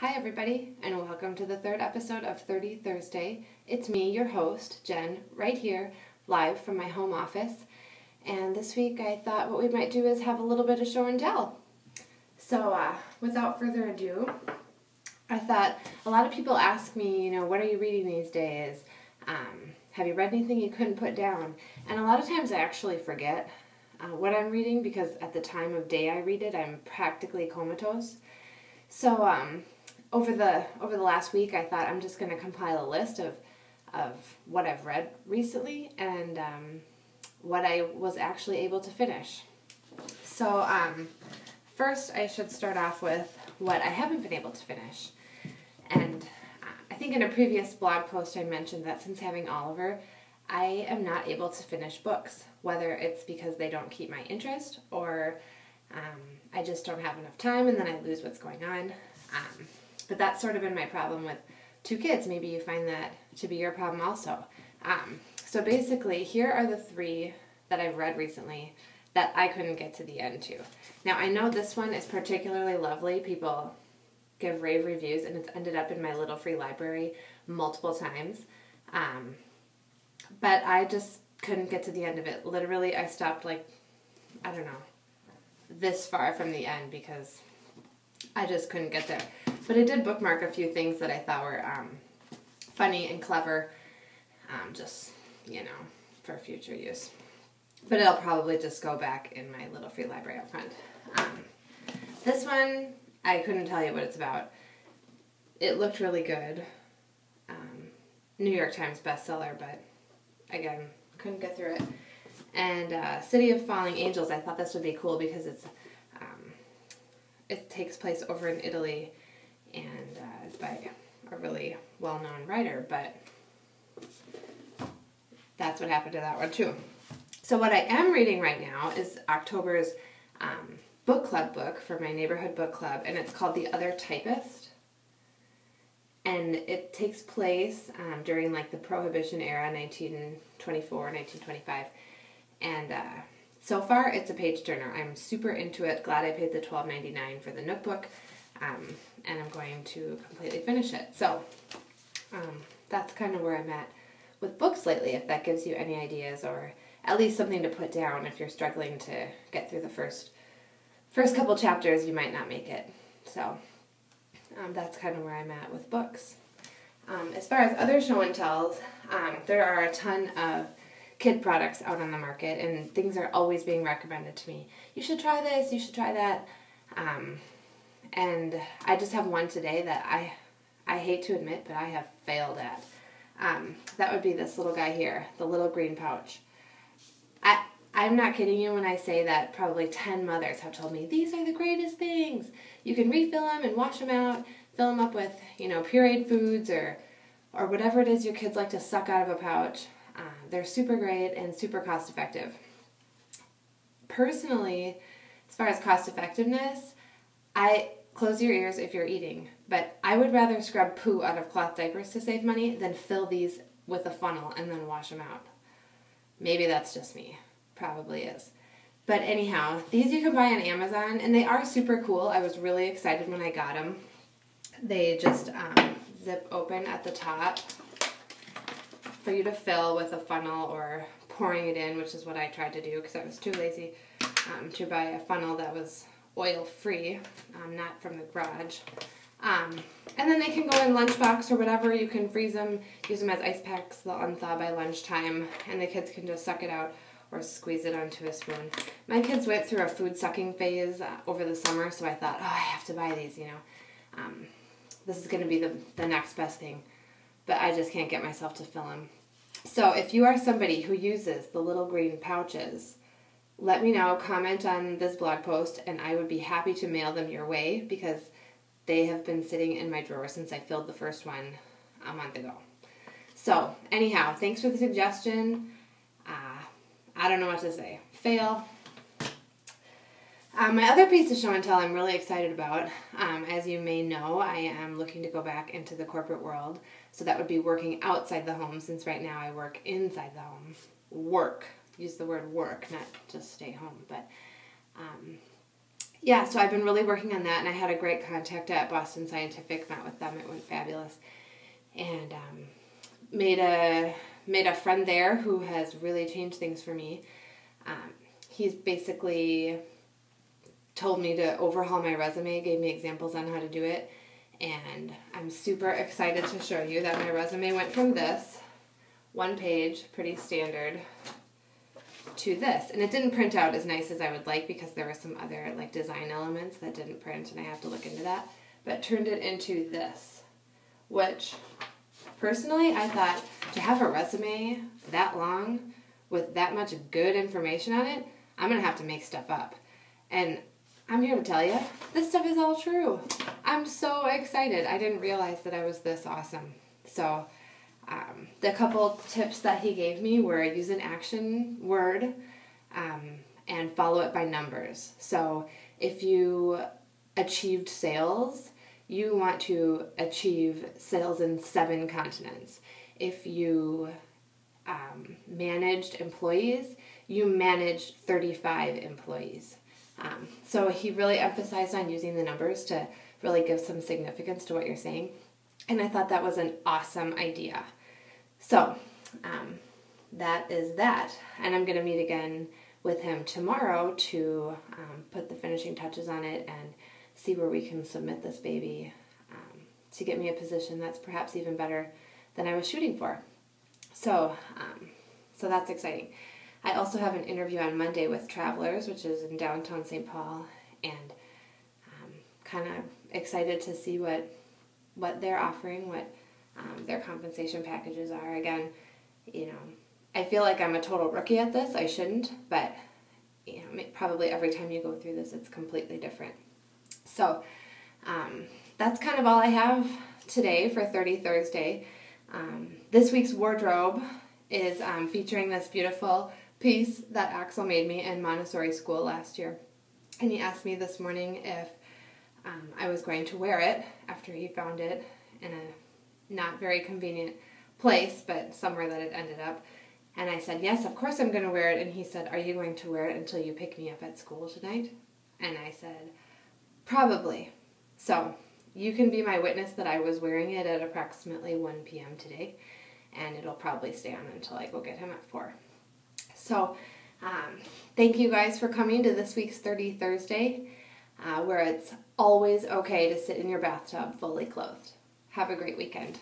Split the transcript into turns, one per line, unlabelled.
Hi everybody, and welcome to the third episode of 30 Thursday. It's me, your host, Jen, right here, live from my home office. And this week I thought what we might do is have a little bit of show and tell. So without further ado, I thought a lot of people ask me, what are you reading these days? Have you read anything you couldn't put down? And a lot of times I actually forget what I'm reading because at the time of day I read it, I'm practically comatose. So over the last week, I thought I'm just going to compile a list of what I've read recently and what I was actually able to finish. So first, I should start off with what I haven't been able to finish. And I think in a previous blog post, I mentioned that since having Oliver, I am not able to finish books, whether it's because they don't keep my interest or I just don't have enough time and then I lose what's going on. But that's sort of been my problem with two kids. Maybe you find that to be your problem also. So basically, here are the three that I've read recently that I couldn't get to the end to. Now, I know this one is particularly lovely. People give rave reviews, and it's ended up in my little free library multiple times. But I just couldn't get to the end of it. Literally, I stopped this far from the end because I just couldn't get there. But I did bookmark a few things that I thought were funny and clever, for future use. But it'll probably just go back in my little free library up front. This one, I couldn't tell you what it's about. It looked really good. New York Times bestseller, but again, couldn't get through it. And City of Falling Angels, I thought this would be cool because it takes place over in Italy, and it's by a really well-known writer, but that's what happened to that one too. So what I am reading right now is October's book club book for my neighborhood book club, and it's called The Other Typist. And it takes place during the Prohibition era, 1924, 1925. And so far, it's a page turner. I'm super into it. Glad I paid the $12.99 for the Nook book, and I'm going to completely finish it. So that's kind of where I'm at with books lately, if that gives you any ideas, or at least something to put down if you're struggling to get through the first couple chapters. You might not make it. So that's kind of where I'm at with books. As far as other show and tells, there are a ton of kid products out on the market, and things are always being recommended to me. You should try this, you should try that. And I just have one today that I hate to admit, but I have failed at. That would be this little guy here, the little green pouch. I'm not kidding you when I say that probably 10 mothers have told me, these are the greatest things. You can refill them and wash them out, fill them up with, pureed foods or whatever it is your kids like to suck out of a pouch. They're super great and super cost effective. Personally, as far as cost effectiveness, close your ears if you're eating, but I would rather scrub poo out of cloth diapers to save money than fill these with a funnel and then wash them out. Maybe that's just me. Probably is. But anyhow, these you can buy on Amazon, and they are super cool. I was really excited when I got them. They just zip open at the top for you to fill with a funnel or pouring it in, which is what I tried to do because I was too lazy to buy a funnel that was oil-free, not from the garage. And then they can go in lunchbox or whatever. You can freeze them, use them as ice packs. They'll unthaw by lunchtime, and the kids can just suck it out or squeeze it onto a spoon. My kids went through a food sucking phase over the summer, so I thought, I have to buy these, This is going to be the next best thing. But I just can't get myself to fill them. So if you are somebody who uses the little green pouches, let me know, comment on this blog post, and I would be happy to mail them your way because they have been sitting in my drawer since I filled the first one a month ago. So anyhow, thanks for the suggestion. I don't know what to say. Fail. My other piece of show and tell I'm really excited about. As you may know, I am looking to go back into the corporate world. So that would be working outside the home, since right now I work inside the home. Work. Use the word work, not just stay home. But yeah, so I've been really working on that, and I had a great contact at Boston Scientific, met with them, it went fabulous, and made a friend there who has really changed things for me. He's basically told me to overhaul my resume, gave me examples on how to do it, and I'm super excited to show you that my resume went from this, one page, pretty standard, to this. And it didn't print out as nice as I would like because there were some other like design elements that didn't print, and I have to look into that, but turned it into this, which personally I thought to have a resume that long with that much good information on it, I'm going to have to make stuff up. And I'm here to tell you, this stuff is all true. I'm so excited. I didn't realize that I was this awesome. So the couple tips that he gave me were use an action word and follow it by numbers. So if you achieved sales, you want to achieve sales in 7 continents. If you managed employees, you managed 35 employees. So he really emphasized on using the numbers to really give some significance to what you're saying. And I thought that was an awesome idea. So that is that. And I'm going to meet again with him tomorrow to put the finishing touches on it and see where we can submit this baby to get me a position that's perhaps even better than I was shooting for. So that's exciting. I also have an interview on Monday with Travelers, which is in downtown St. Paul, and kind of excited to see what they're offering, what their compensation packages are. Again, I feel like I'm a total rookie at this. I shouldn't, but probably every time you go through this, it's completely different. So that's kind of all I have today for 30 Thursday. This week's wardrobe is featuring this beautiful piece that Axel made me in Montessori school last year. And he asked me this morning if I was going to wear it after he found it in a not very convenient place, but somewhere that it ended up. And I said, yes, of course I'm going to wear it. And he said, are you going to wear it until you pick me up at school tonight? And I said, probably. So you can be my witness that I was wearing it at approximately 1 p.m. today, and it'll probably stay on until I go get him at 4. So thank you guys for coming to this week's 30 Thursday, where it's always okay to sit in your bathtub fully clothed. Have a great weekend.